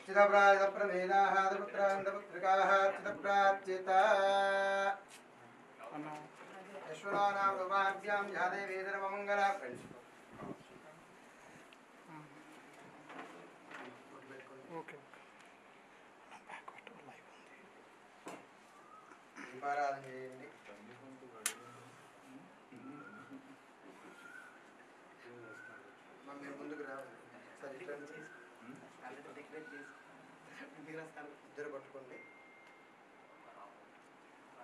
चिदप्राजप्रमेदाः पुत्रान्दपुत्रिकाः चिदप्राच्यता यश्वरानां रूपाभ्यां जाते वेदरमङ्गला ओके దీపారాధన చేయండి. మీరు ముందుకు రావాలి. ఇద్దరు పట్టుకోండి.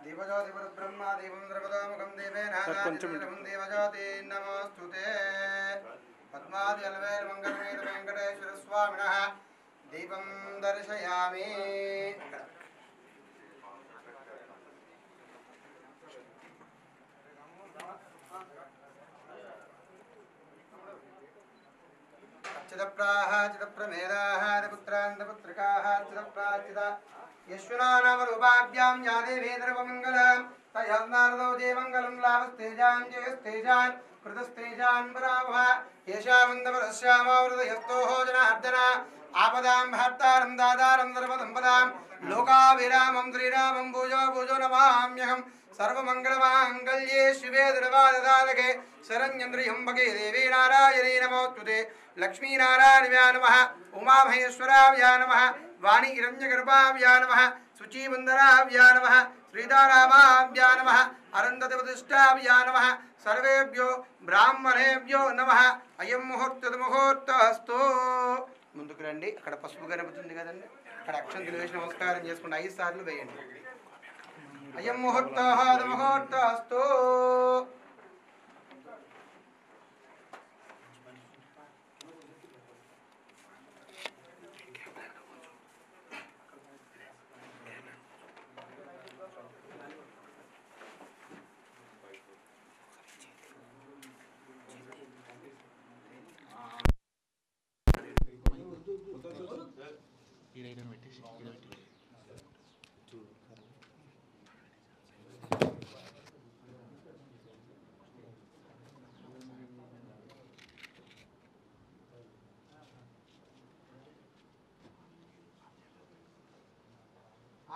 దీపజ్యోతి పరబ్రహ్మ దీపం ద్రవదోముఖం దేవేనాదాదివం దేవజ్యోతి నమోస్తుతే. పద్మాది అలవేర్ మంగళమేత వెంకటేశ్వర స్వామినః దీపం దర్శయామి. चिदप्राः चिदप्रमेदाः पुत्रान्दपुत्रिकाः चिदप्राचिता यश्वरानामरूपाभ्यां यादे वेदर्वमङ्गलां तयस्नारदो जयमङ्गलं लाभस्तेजान् जयस्तेजान् कृतस्तेजान् परावः येषामन्दपरस्यामावृतयस्तोः जनार्दना आपदां भर्तारं दातारं सर्वसम्पदां लोकाभिरामं श्रीरामं भूजो भूजो नमाम्यहं सर्वमङ्गलमाङ्गल्ये शिवे दुर्वाददालके शरण्यन्द्रियम्बके देवी नारायणी नमोस्तुते. लक्ष्मीनारायणाय नमः. उमामहेश्वराय नमः. वाणी हिरण्यगर्भाय नमः. शुचिवन्दनाय नमः. श्रीतारामाय नमः. अरन्दतिप्रतिष्ठाय नमः. सर्वेभ्यो ब्राह्मणेभ्यो नमः. अयं मुहूर्तस्तु. ముందుకు రండి. అక్కడ పసుపు గణపతి ఉంది కదండి, అక్కడ అక్షంతలు వేసి నమస్కారం చేసుకుంటే 5 సార్లు వేయండి. అయం ముహూర్తస్తు.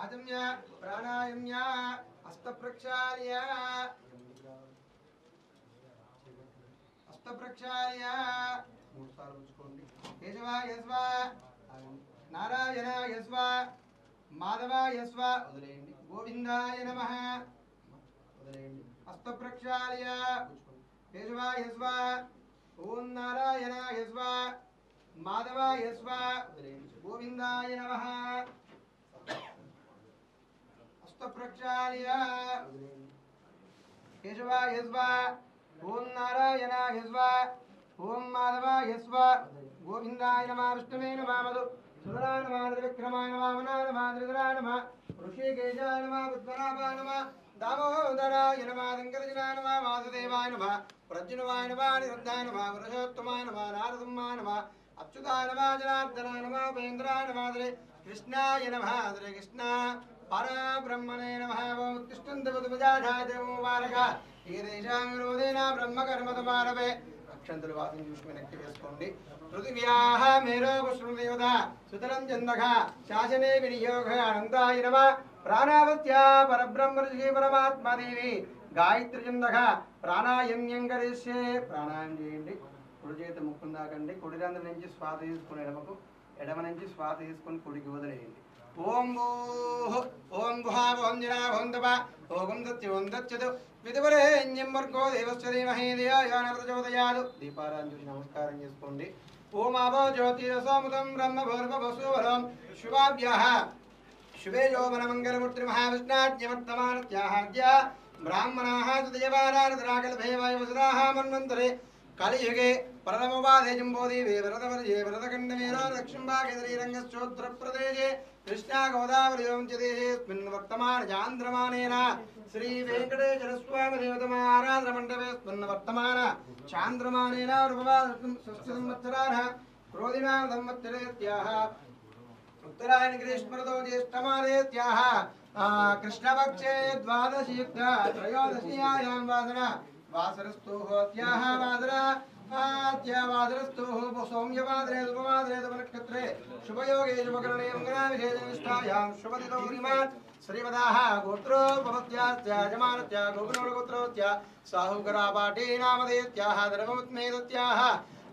आजम्य प्राणायाम्य हस्तप्रक्षाल्य केशव यस्व नारायण यस्व माधव यस्व गोविंदाय नमः. हस्तप्रक्षाल्य केशव यस्व ओं नारायण यस्व माधव यस्व गोविंदाय नमः. प्रक्षाल्य केशव यस्व ओं नारायण यस्व ओं माधव यस्व गोविंदाय नमः. विष्णवे नमः. मधु सुधराय नमः. विक्रमाय नमः. मनाय नमः. त्रिधराय नमः. ऋषिकेशाय नमः. पद्मनाभाय नमः. दामोदराय नमः. शंकरजनाय नमः. वासुदेवाय नमः. प्रज्ञवाय नमः. निरुद्धाय नमः. पुरुषोत्तमाय नमः. नारदमाय नमः. अच्युताय नमः. जनार्दनाय नमः. उपेन्द्राय नमः. कृष्णाय नमः. कृष्ण परब्रह्मणे नमः. ब्रह्मकर्मतमारभे अक्षंतुలు వాసం చూసుకుని వెనక్కి వేసుకోండి. పృథివ్యాః మేరో పుష్పదేవత సుతలం చందః శాసనే వినియోగ అనంతాయ నమః. ప్రాణావత్యా పరబ్రహ్మ ఋషి పరమాత్మదేవి గాయత్రి చందః ప్రాణాయామ్యం కరిష్యే. ప్రాణాయామం చేయండి. కుడి చేతి ముక్కును దాకండి. కుడి రంధ్రం నుంచి శ్వాస తీసుకుని ఎడమకు, ఎడమ నుంచి శ్వాస తీసుకుని కుడికి వదిలేయండి. ओम भूः ओम भुवः ओम जरा ओम तपः ओम दत्य ओम दच्यतु विदुवरेण्यं भर्गो देवस्य धीमहि धियो यो न प्रचोदयात्. దీపారాధన చేసి నమస్కారం చేసుకోండి. ఓం ఆవో జ్యోతిరసోముతం బ్రహ్మ భూర్భువస్సువరం శుభాభ్యః శుభే యౌవన మంగళమూర్తి మహావిష్ణాజ్ఞవర్తమానత్యాహాద్య బ్రాహ్మణాః తదేవారాధరాకల్భే వసురాః మన్వంతరే కలియుగే ప్రథమవాదే జంబోదీవే వరదవర్జే వరదఖండమేరో దక్షిణభాగే कृष्णा गोदावरी देशेऽस्मिन् वर्तमानचान्द्रमानेन श्री वेंकटेश्वर स्वामी देवतमा आराधना मंडपेऽस्मिन् वर्तमान चान्द्रमानेन षष्ठसंवत्सराः क्रोधिनां संवत्सरेत्याः उत्तरायण ग्रीष्मऋतौ ज्येष्ठमासेत्याः कृष्णपक्षे द्वादशीयुक्त त्रयोदश्यायां वासरा वासरस्तोः वासरा वासरस्तोः सौम्यवादरे उपवादरे शुभनक्षत्रे शुभयोगे शुभकरणे मंगलाविशेषनिष्ठायां शुभदिनौ श्रीमान् श्रीमदाः गोत्रोपपत्यास्य यजमानस्य गोविन्दगोत्रोस्य साहुकरापाठी नामधेयत्याः धर्ममुत्मेदत्याः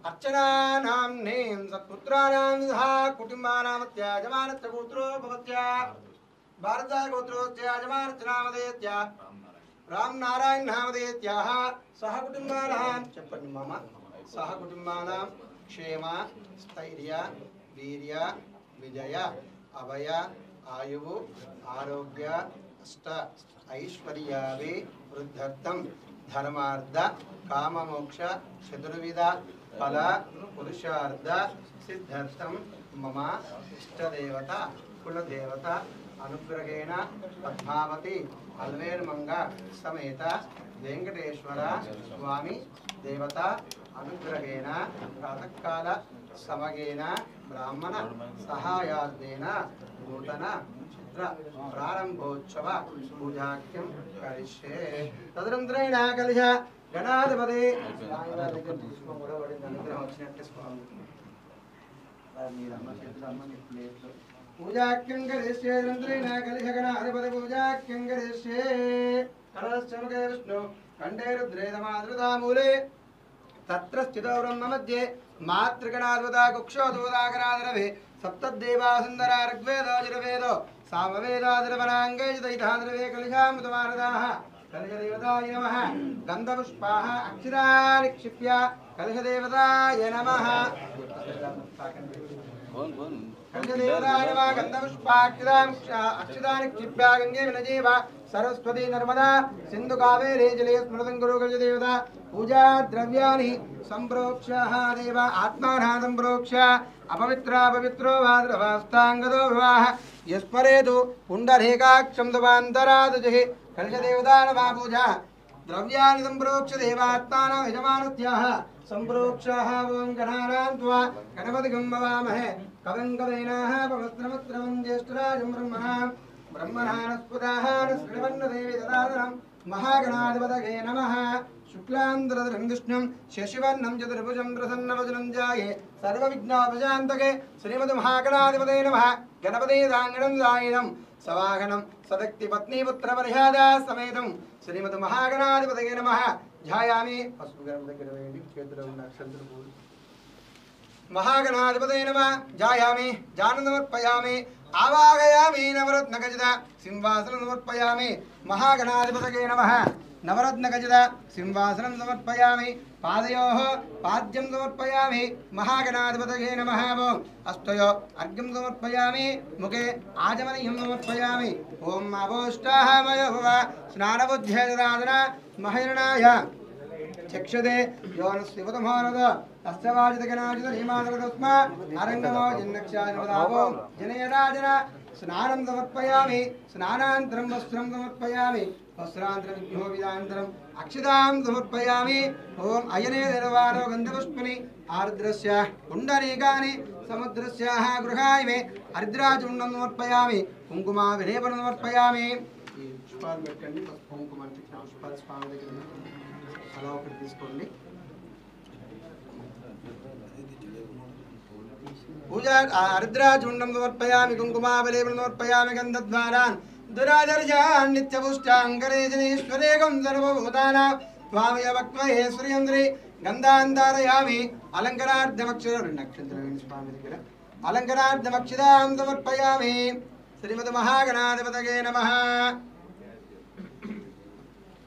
अर्चनानाम्नीं सत्पुत्राणां विधा कुटुम्बानामस्य यजमानस्य गोत्रोपपत्या भारताय गोत्रोस्य यजमानस्य नामधेयत्या रामनारायण नामधेयत्याः सह कुटुम्बानां చెప్పండి మామ सह कुटुम्बानां क्षेम स्थैर्य वीर्य विजय अभय आयुः आरोग्य अष्ट ऐश्वर्याभि वृद्धर्थं धर्मार्थ काममोक्ष चतुर्विध फल पुरुषार्थ सिद्धर्थं मम इष्टदेवता कुलदेवता अनुग्रहेण पद्मावती अल्वेर्मंग समेत वेंकटेश्वर स्वामी देवता अनुग्रहेण प्रातःकाल समगेन ब्राह्मण सहायार्देन नूतन चित्र प्रारंभोत्सव पूजाख्यं करिष्ये तदनन्तरेण कलश गणाधिपति पुष्पं కూడా పడింది అనుగ్రహం వచ్చినట్టు స్వామి మీరమ్మ చేతులమ్మ ప్లేట్లు पूजाख्यं करिष्ये तदनन्तरेण कलश गणाधिपति पूजाख्यं करिष्ये कलशमुखे विष्णु कंठे रुद्रे समादृतामूले तत्र स्थितो ब्रह्ममध्ये मातृगणाधिपता कुक्षोदूदाकरादरवे सप्तदेवा सुन्दरा ऋग्वेदो यजुर्वेदो सामवेदादरवनाङ्गे दयितादरवे कलशामृतमानदाः कलशदेवताय नमः गन्धपुष्पाः अक्षराणि क्षिप्य कलशदेवताय नमः कलशदेवताय नमः गन्धपुष्पाक्षराणि क्षिप्य गङ्गे विनजेव सरस्वती नर्मदा सिंधु कावेरी जले स्मृतं गुरु कलशदेवता पूजा द्रव्याणि संप्रोक्ष्यः देव आत्मानः संप्रोक्ष्य अपवित्रा पवित्रो वाद्रवास्तांगदो विवाह यस्मरेतु पुंडरीकाक्षं तवान्तरादुजहि कलशदेवता नमः पूजा द्रव्याणि संप्रोक्ष्य देवात्मानः यजमानस्याः संप्रोक्ष्यः ओं गणानां त्वा गणपतिं भवामहे कविं कवीनाः पवस्त्रमत्रमं ज्येष्ठराजं ब्रह्मणानस्पदाः श्रीवन्नदेवी ददादनं महागणाधिपतये नमः शुक्लांतरधरं विष्णुं शशिवर्णं चतुर्भुजं प्रसन्नवदनं ध्याये सर्वविघ्नोपशान्तके श्रीमद्महागणाधिपतये नमः गणपतिदाङ्गणं दायिनं सवाहनं सदक्तिपत्नीपुत्रपरिषादा समेतं श्रीमद्महागणाधिपतये नमः ध्यायामि महागणाधिपतये नमः ध्यायामि जानन्दमर्पयामि आवाहयामि नवरत्नखचित सिंहासनं समर्पयामि महागणाधिपतये नमः नवरत्नखचित सिंहासनं समर्पयामि पादयोः पाद्यं समर्पयामि महागणाधिपतये नमः ओं अष्टयो अर्घ्यं समर्पयामि मुखे आचमनीयं समर्पयामि ओं अवोष्टाः मयो भव स्नानबुद्ध्यैराधना महिरणाय चक्षुदे योनस्विवतमोनद तस्य वाजितगणाजितनीमादरदस्मा अरङ्गमो जिन्नक्षायनवदावो जनयराजन स्नानं समर्पयामि स्नानान्तरं वस्त्रं समर्पयामि वस्त्रान्तरं विघ्नोविदान्तरम् अक्षतां समर्पयामि ओं अयने निर्वाणो गन्धपुष्पनि आर्द्रस्य पुण्डरीकानि समुद्रस्याः गृहाय मे हरिद्राचूर्णं समर्पयामि कुङ्कुमाभिलेपनं समर्पयामि पुष्पाలు పెట్టండి కుంకుమాన్ని పుష్పాలు స్వామి దగ్గర అలా ఒకటి తీసుకోండి पूजा आर्द्राचूर्णं समर्पयामि कुङ्कुमाभिलेपनं समर्पयामि गन्धद्वारान् दुरादर्शान् नित्यपुष्टाङ्करेशनीश्वरेकं सर्वभूतानां स्वामय वक्त्वये श्रियन्द्रि गन्धान्धारयामि अलङ्कारार्धमक्षरनक्षत्रवेणि स्वामी దగ్గర अलङ्कारार्धमक्षितां समर्पयामि श्रीमद्महागणाधिपतये नमः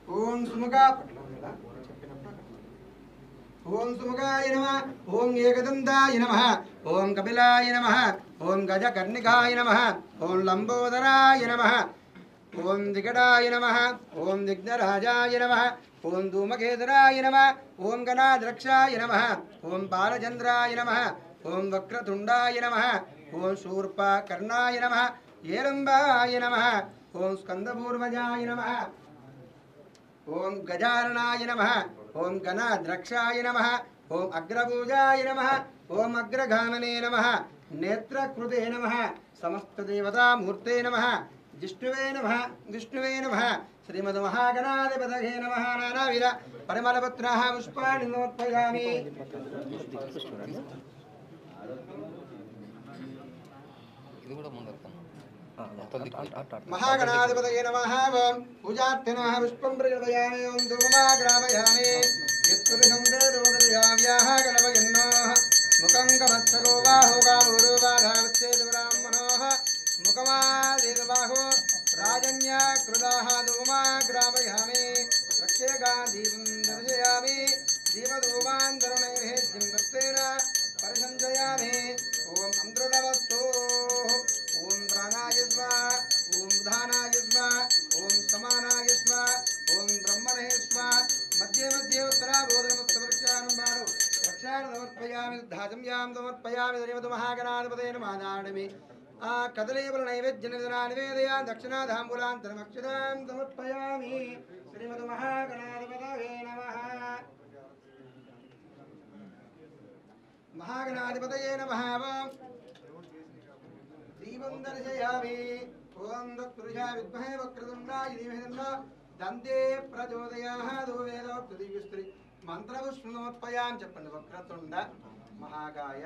ओं सुमुखा ओं सुमुखाय नमः ओं एकदन्ताय नमः ओं कपिलाय नमः ओं गजकर्णिकाय नमः ओं लंबोदराय नमः ओं दिगडाय नमः ओं दिग्धराजाय नमः ओं धूमकेतराय नमः ओं गणाद्रक्षाय नमः ओं बालचन्द्राय नमः ओं वक्रतुण्डाय नमः ओं शूर्पकर्णाय नमः येरम्बाय नमः ओं स्कन्दपूर्वजाय नमः ओं गजाननाय नमः ओं गणाद्रक्षाय नमः ओं अग्रपूजाय नमः ओं अग्रगामने नमः नेत्रकृते नमः समस्तदेवतामूर्ते नमः विष्णुवे नमः श्रीमद्महागणाधिपतये नमः नानाविध परिमलपत्राः पुष्पाणि समर्पयामि महागणाधिपतये नमः पूजार्थे नमः पुष्पं प्रकल्पयामि ओं धूपमाग्रापयामि यत्पुरुषं वेदोदयाव्याः कल्पयन्नोः मुखं कमत्सको बाहो कामूरुबाधावच्छेद ब्राह्मणोः मुखमादेदबाहो राजन्या कृताः धूपमाग्रापयामि रक्षेगादीपं दर्शयामि दीपधूपान् तरुणैर्हेद्यं दत्तेन परिसञ्जयामि ॐ अमृतवस्तु ॐ प्राणाय स्वाहा ॐ धानाय स्वाहा ॐ समानाय स्वाहा ॐ ब्रह्मणे स्वाहा मध्ये मध्ये उत्तराबोधनमुत्तमृक्षानं रक्षान् समर्पयामि धाजं यां समर्पयामि धन्यवतु महागणाधिपतये नमः नाडमि कदलीफलनैवेद्यनिवेदना निवेदया दक्षिणाधाम्बूलान्तरमक्षतां समर्पयामि श्रीमद् महागणाधिपतये नमः महागणाधिपतये नमः दीपं दर्शयामि ओं तत्पुरुषाय विद्महे वक्रतुण्डाय धीमहि तन्नो दन्ते प्रचोदयात् वेदोक्तदिव्यस्त्री मंत्रपुष्पं समर्पयामि చెప్పండి వక్రతుండ మహాకాయ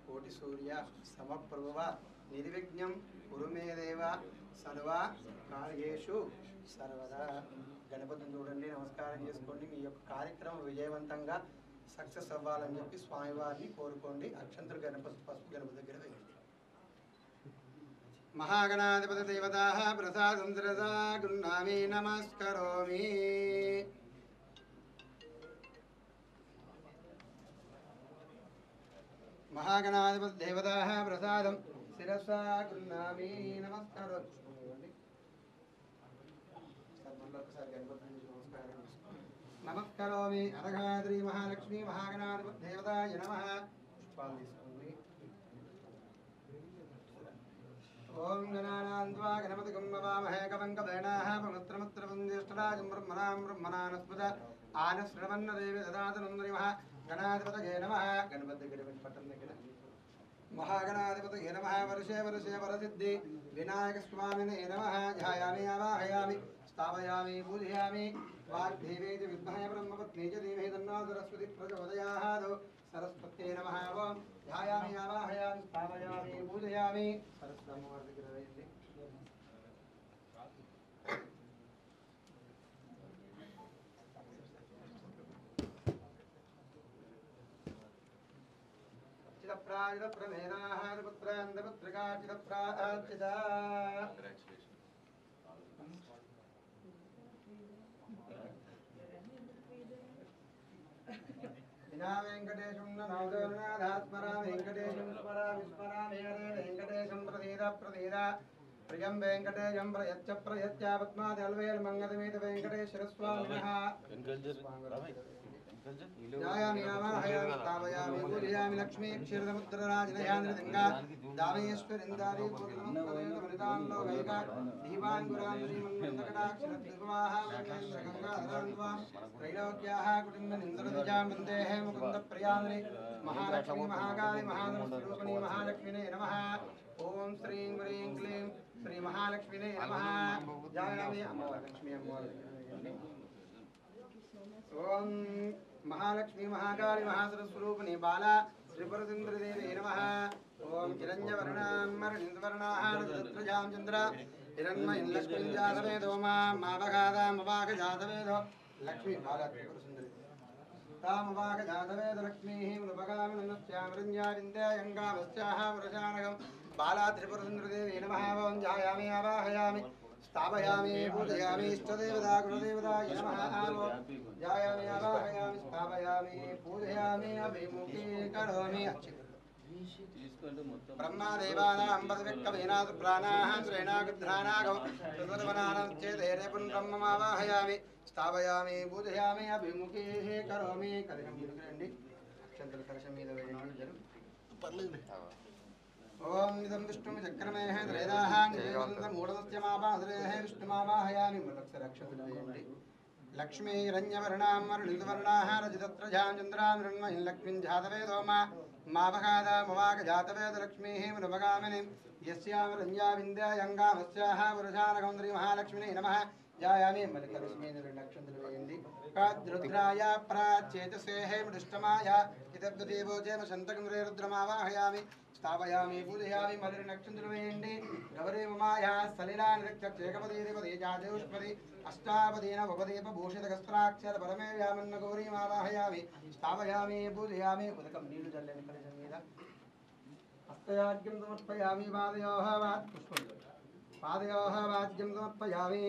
కోటి సూర్య సమప్రభవ నిర్విఘ్నం కురు మే దేవ సర్వ కార్యేషు సర్వదా గణపతిని చూడండి నమస్కారం చేసుకోండి మీ యొక్క కార్యక్రమం విజయవంతంగా సక్సెస్ అవ్వాలని చెప్పి స్వామివారిని కోరుకోండి అక్షంతలు గణపతి పసుపు గణపతి దగ్గర వేయండి महागणाधिपति देवताः प्रसादं दृशा गृह्णामि नमस्करोमि महागणाधिपति देवताः प्रसादं शिरसा गृह्णामि नमस्करोमि नमस्करोमि अरघाद्रि महालक्ष्मी महागणाधिपति देवताय नमः ओं गणानान्त्वा गणपतिगं ववामहे कवं कवेनाः पवित्रमुत्रवं ज्येष्ठराजं ब्रह्मणास्पद आनश्रवन्नदेवी ददातनुन्द्रिमः गणाधिपतये नमः गणपतिगिरिपट्टन्नगिर महागणाधिपतये नमः वर्षे वर्षे वरसिद्धि विनायकस्वामिने नमः ध्यायामि आवाहयामि स्थापयामि पूजयामि वाग्देवेति विद्महे ब्रह्मपत्नी च धीमहि तन्नो सरस्वती प्रचोदयात् सरस्वत्यै नमः ओं ध्यायामि आवाहयामि स्थापयामि पूजयामि सरस्वतीमूर्तिग्रहैः चिदप्राजिदप्रमेनाः पुत्रान्दपुत्रिकाचिदप्राचिदा वेंकटेशं नमोदरनाथात्मरा वेंकटेशं स्मरामि हरे वेंकटेशं प्रसीद प्रियं वेंकटेशं प्रयच्च पद्मादल्वेल मंगलमेत वेंकटेश्वर स्वामिनः ध्यायामि आवाहयामि स्थापयामि पूजयामि लक्ष्मी क्षीरसमुद्रराजनयान्द्रगङ्गा दामेश्वरिन्दारी पूर्णमुक्तवेदमनितां लोकैका दीपाङ्कुरां श्रीमन्मन्दकटाक्षरद्विवाः मन्देन्द्रगङ्गाधरान्वां त्रैलोक्याः कुटुम्बनिन्द्रद्विजां वन्देः मुकुन्दप्रियामिनि महालक्ष्मी महाकाली महानमस्वरूपिणी महालक्ष्मिने नमः ॐ श्रीं ह्रीं क्लीं श्री महालक्ष्मिने नमः ध्यायामि अम्बालक्ष्मी ओं महालक्ष्मी महाकाली महासरस्वरूपिणी बाला त्रिपुरसुन्दरीदेवी नमः ओं हिरण्यवर्णां रजतत्रजां चन्द्र हिरण्मयीं लक्ष्मीं जातवेदो मामगादामवागजातवेदो लक्ष्मी बाला त्रिपुरसुन्दरी तामवागजातवेद लक्ष्मीः मुनुपगामिनस्यामृञ्जाविन्द्यायङ्गामस्याः पुरुषानगं बाला त्रिपुरसुन्दरीदेवी नमः ओं ध्यायामि आवाहयामि स्थापयामि पूजयामि इष्टदेवता गुरुदेवताय नमः ध्यायामि आवाहयामि स्थापयामि पूजयामि अभिमुखी करोमि ब्रह्मदेवानां पदविक्कवीनाथ प्राणाः श्रेणागुध्रानागं चतुर्वनानं चेदेरे पुनर्ब्रह्ममावाहयामि स्थापयामि पूजयामि अभिमुखी करोमि कलिनं मुद्रण्डि अक्षंतल कलशं మీద వేయండి జరు పర్లేదు ओम इदं विष्णुं चक्रमेः त्रैदाः निवेदन्तमूढदस्यमापाश्रयः विष्णुमावाहयामि मलक्षरक्षतुल्येन्द्रि लक्ष्मी हिरण्यवर्णां मरुणितवर्णाः रजतत्रजां चन्द्रां मृण्मयीं लक्ष्मीं जातवेदो मावगादामवागजातवेद लक्ष्मीः मुनुपगामिनीं यस्यां रञ्जाविन्द्यायङ्गामस्याः पुरुषानगौन्द्री महालक्ष्मिने नमः ध्यायामि मलिकलक्ष्मीर्नक्षत्रवेन्द्रि काद्रुद्राय प्राचेतसेः मृष्टमाय इदब्ददेवो जयमशन्तकं रुद्रमावाहयामि स्थापयामि पूजयामि मधुर नक्षत्र वेण्डि गौरी उमाया सलिला नक्षत्रपदे देवदे जादेष्पदे अष्टापदेन भवदेव भूषितकस्त्राक्षर परमे व्यामन्न गौरी मावाहयामि स्थापयामि पूजयामि उदकं नीलु जल्लेन कलशं मीद हस्तयाज्ञं समर्पयामि पादयोः वात् पुष्पं पादयोः वाज्यं समर्पयामि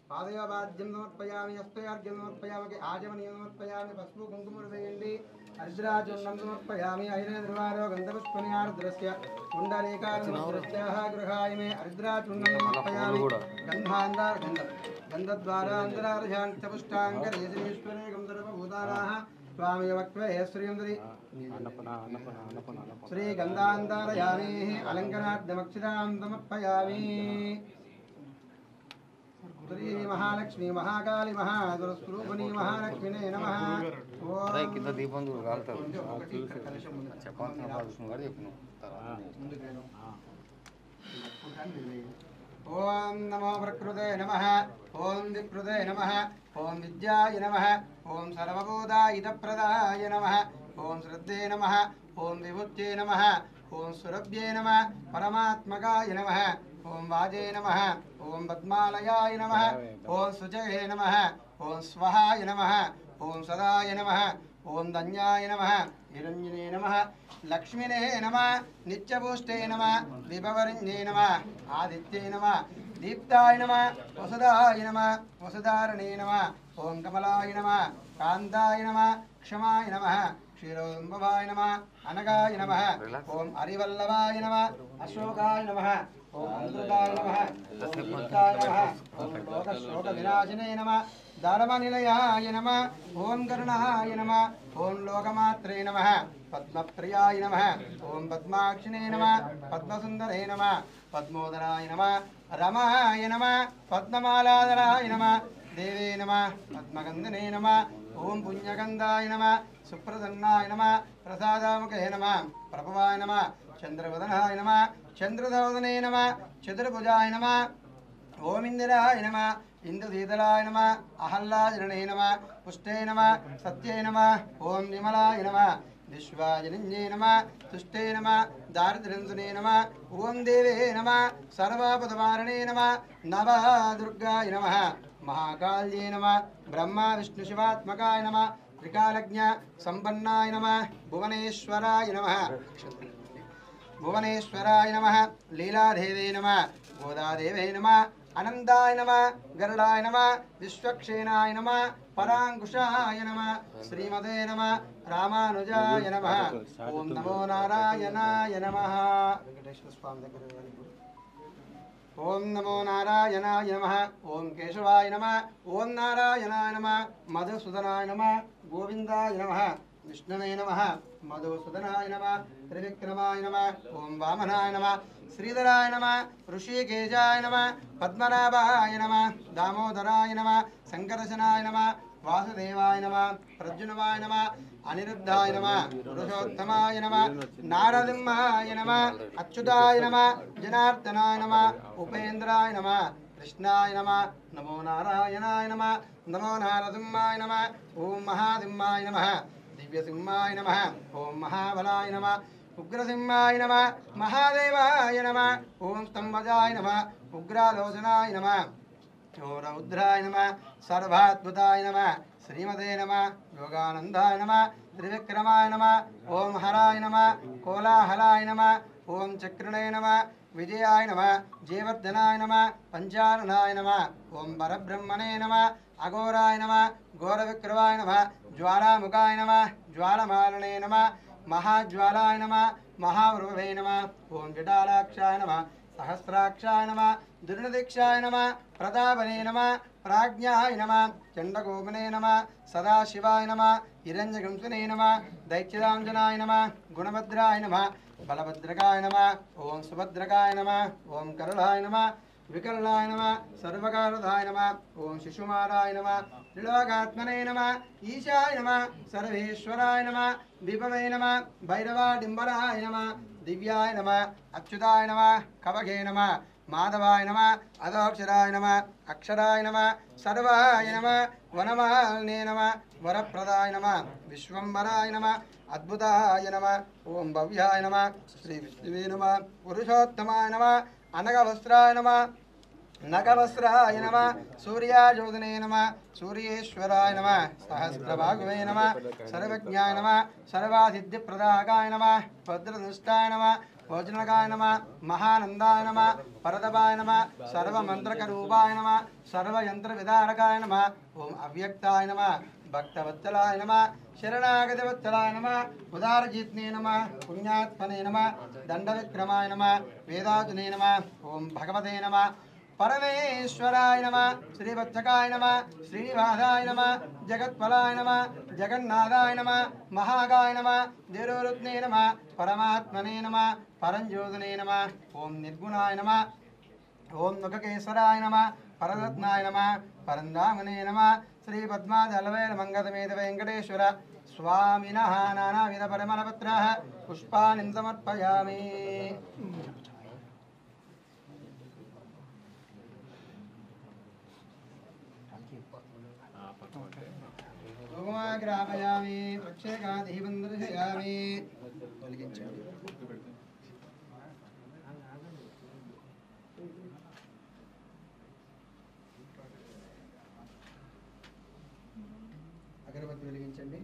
पादयोवाद्यं समर्पयामि हस्तयाज्ञं समर्पयामि आचमनीयं समर्पयामि पस्पु कुङ्कुमर्वेण्डि हरिद्राचूर्णं समर्पयामि ऐरेन्द्रवारो गन्धपुष्पनिहारद्रस्य कुण्डलीकार्द्रस्याः गृहाय मे हरिद्राचूर्णं समर्पयामि गन्धान्तरार्जन्तपुष्टाङ्करेश्वरेकं सर्वभूतानाः स्वामी वक्त्वे श्रीयन्द्री श्रीगन्धान्तरयामि अलङ्कराद्यमक्षितां समर्पयामि श्री महालक्ष्मी महाकाली महास्वरूपिणी महालक्ष्मीने नमः అరే కింద దీపం చూడు కాలుతారు చెప్పాల్సిన విష్ణు గారు చెప్పిన ఓం నమో ప్రకృతే నమః ఓం వికృతే నమః ఓం విద్యాయ నమః ఓం సర్వభూతాయుధప్రదాయ నమః ఓం శ్రద్ధే నమః ఓం విభుత్యే నమః ఓం సురభ్యే నమః పరమాత్మకాయ నమః ఓం వాజే నమః ఓం పద్మాలయాయ నమః ఓం శుచయే నమః ఓం స్వహాయ నమః ఓం సదాయ నమః ఓం ధన్యాయ నమః నిరంజనే నమః లక్ష్మినే నమః నిత్యపుష్టే నమః విభవరిణ్యే నమః ఆదిత్యే నమః దీప్తాయ నమః వసుదాయ నమః వసుధారణే నమః ఓం కమలాయ నమః కాంతాయ నమః క్షమాయ నమః క్షీరోదంబవాయ నమః అనగాయ నమః ఓం హరివల్లభాయ నమః అశోకాయ నమః ఓం అమృతాయ నమః ఓం నిత్యాయ నమః ఓం లోకశోక వినాశినే నమః ధర్మనిలయాయ నమః ఓం కరుణాయ నమః ఓం లోకమాత్రే నమః పద్మప్రియాయ నమః ఓం పద్మాక్షిణే నమః పద్మసుందరే నమః పద్మోదరాయ నమః రమాయ నమః పద్మమాలాధరాయ నమః దేవే నమః పద్మగంధనే నమః ఓం పుణ్యగంధాయ నమః సుప్రసన్నాయ నమః ప్రసాదాముఖే నమః ప్రభవాయ నమః చంద్రవదనాయ నమః చంద్రధవదనే నమః చతుర్భుజాయ నమః ఓం ఇందిరాయ నమః ఇందుశీతలాయ నమః అహల్లాజననే నమః పుష్టే నమః సత్యే నమః ఓం నిమలాయ నమః విశ్వాజనిన్యే నమః తుష్టే నమః దారిద్ర్యంసునే నమః ఓం దేవే నమః సర్వపదవారణే నమః నవదుర్గాయ నమః महाकाल्ये नमः ब्रह्मा विष्णु शिवात्मकाय नमः त्रिकालज्ञ संपन्नाय नमः भुवनेश्वराय नमः भुवनेश्वराय नमः लीलादेवे नमः गोदादेवे नमः अनन्ताय नमः गरुडाय नमः विश्वक्षेणाय नमः पराङ्कुशाय नमः श्रीमते नमः रामानुजाय नमः ओम नमो नारायणाय नमः वेंकटेश्वर स्वामी ओम नमो नारायणाय नमः ओम केशवाय नमः ओम नारायणाय नमः मधुसूदनाय नमः गोविंदाय नमः विष्णवे नमः मधुसूदनाय नमः त्रिविक्रमाय नमः ओम वामनाय नमः श्रीधराय नमः ऋषिकेशाय नमः पद्मनाभाय नमः दामोदराय नमः संकर्षणाय नमः वासुदेवाय नमः प्रद्युम्नाय नमः अनिरुद्धाय नमः पुरुषोत्तमाय नमः नारसिंहाय नमः अच्युताय नमः जनार्दनाय नमः उपेन्द्राय नमः कृष्णाय नमः नमो नारायणाय नमः नमो नारसिंहाय नमः ओम महासिंहाय नमः दिव्यसिंहाय नमः ओम महाबलाय नमः उग्रसिंहाय नमः महादेवाय नमः ओम स्तंभजाय नमः उग्रालोचनाय नमः ओम रौद्राय नमः सर्वाद्भुताय नमः श्रीमते नमः योगानंदाय नमः त्रिविक्रमाय नमः ओम हराय नमः कोलाहलाय नमः ओम चक्रणे नमः विजयाय नमः जयवर्धनाय नमः पंचाननाय नमः ओम परब्रह्मणे नमः अघोराय नमः घोरविक्रमाय नमः ज्वालामुखाय नमः ज्वालमालने नमः महाज्वालाय नमः महावृभवे नमः ओम जटालाक्षाय नमः सहस्राक्षाय नमः दुर्निदीक्षाय नमः प्रतापने नमः प्राज्ञाय नमः चंडगोपने नमः सदाशिवाय नमः हिरण्यगंसने नमः दैत्यदांजनाय नमः गुणभद्राय नमः बलभद्रकाय नमः ओम सुभद्रकाय नमः ओम करुणाय नमः विकलाय नमः सर्वकारदाय नमः ओम शिशुमाराय नमः त्रिलोकात्मने नमः ईशाय नमः सर्वेश्वराय नमः विभवे नमः भैरवाडिम्बराय नमः दिव्याय नमः अच्युताय नमः कवगे नमः మాధవాయ నమ అదోక్షరాయ నమ అక్షరాయ నమ సర్వాయ నమ వనమాలినే నమ వరప్రదాయ నమ విశ్వంబరాయ నమ అద్భుతాయ నమ ఓం భవ్యాయ నమ శ్రీ విష్ణువే నమ పురుషోత్తమాయ నమ అనగవస్త్రాయ నమ నగవస్త్రాయ నమ సూర్యాజ్యోతినే నమ సూర్యేశ్వరాయ నమ సహస్రభాగువే నమ సర్వజ్ఞాయ నమ సర్వాసిద్ధిప్రదాకాయ నమ భద్రదుష్టాయ నమ భోజనకాయ నమ మహానందాయ నమ పరదపాయ నమ సర్వమంత్రకరూపాయ నమ సర్వయంత్రవిదారకాయ నమ ఓం అవ్యక్తాయ నమ భక్తవత్సలాయ నమ శరణాగతవత్సలాయ నమ ఉదారజిత్నే నమ పుణ్యాత్మనే నమ దండవిక్రమాయ నమ వేదాతునే నమ ఓం భగవతే నమ పరమేశ్వరాయ నమ శ్రీవత్సకాయ నమ శ్రీనివాసాయ నమ జగత్ఫలాయ నమ జగన్నాథాయ నమ మహాగాయ నమ దేరోరుత్నే నమ పరమాత్మనే నమ పరంజ్యోతినే నమ ఓం నిర్గుణాయ నమ ఓం ముఖకేశ్వరాయ నమ పరరత్నాయ నమ పరంధామనే నమ శ్రీ పద్మాదలవేల మంగళమేద వెంకటేశ్వర స్వామినః నానావిధ పరిమళపత్రాः పుష్పాణి సమర్పయామి. గ్రాపయామి ప్రక్షేకాదీపం దర్శయామి. అగరబత్తి వెలిగించండి.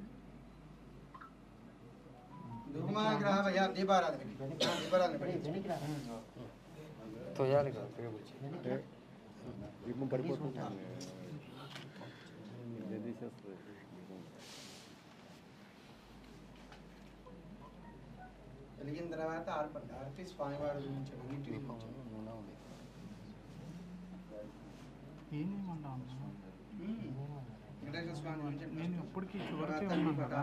ధూమాగ్రాపయామి. దీపారాధన తోయాలి కదా దీపం పడిపోతుంది. వెలిగిన తర్వాత ఆర్పి స్వామివారి గురించి వెంకటేశ్వర స్వామి గురించి నేను ఎప్పటికీ చివరికి ఉన్నాను కదా.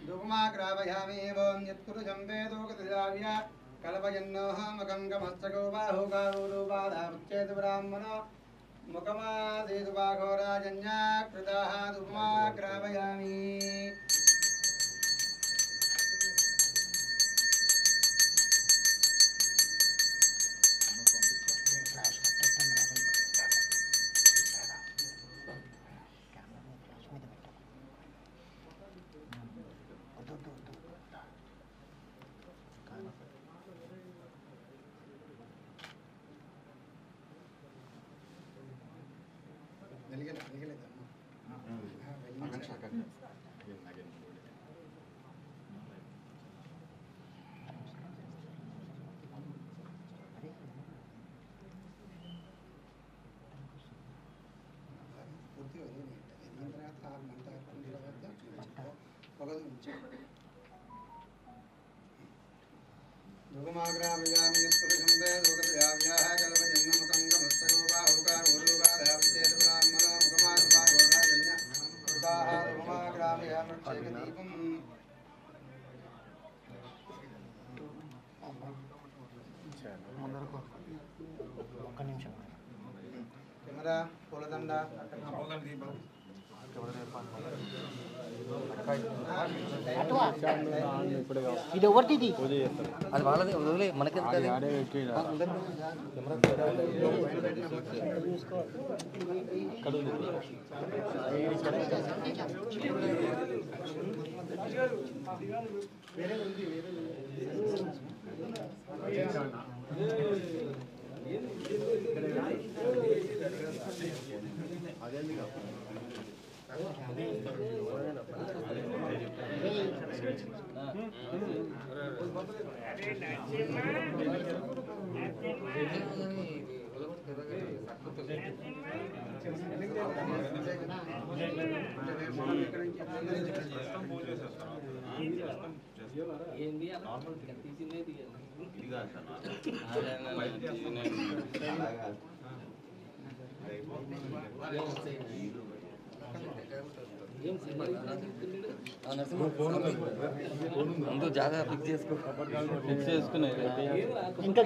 ధూమాగ్రాపయామి. ఓం యత్కురుజం వేదోగతిదావ్య కల్పయన్నోహమకం గమస్తకో బాహుకారూపాదాచేతు బ్రాహ్మణో ముఖమాదేతు బాఘోరాజన్యాకృతాః ధూమాగ్రాపయామి. ధూమాగ్రాపయామి. యత్కురుజం వేదోగతిదావ్యాః కల్పయన్నోహమకం గమస్తకో బాహుకారూపాదాచేతు బ్రాహ్మణో ముఖమాదేతు బాఘోరాజన్యాకృతాః ధూమాగ్రాపయామి. ప్రక్షేకదీపం ఒక్క నిమిషం. కెమెరా పూలదండ ఇది ఎవరిది? అది వాళ్ళది వదిలే మనకి ముందు జాగా ఫిక్స్ చేసుకున్నాయి ఇంకా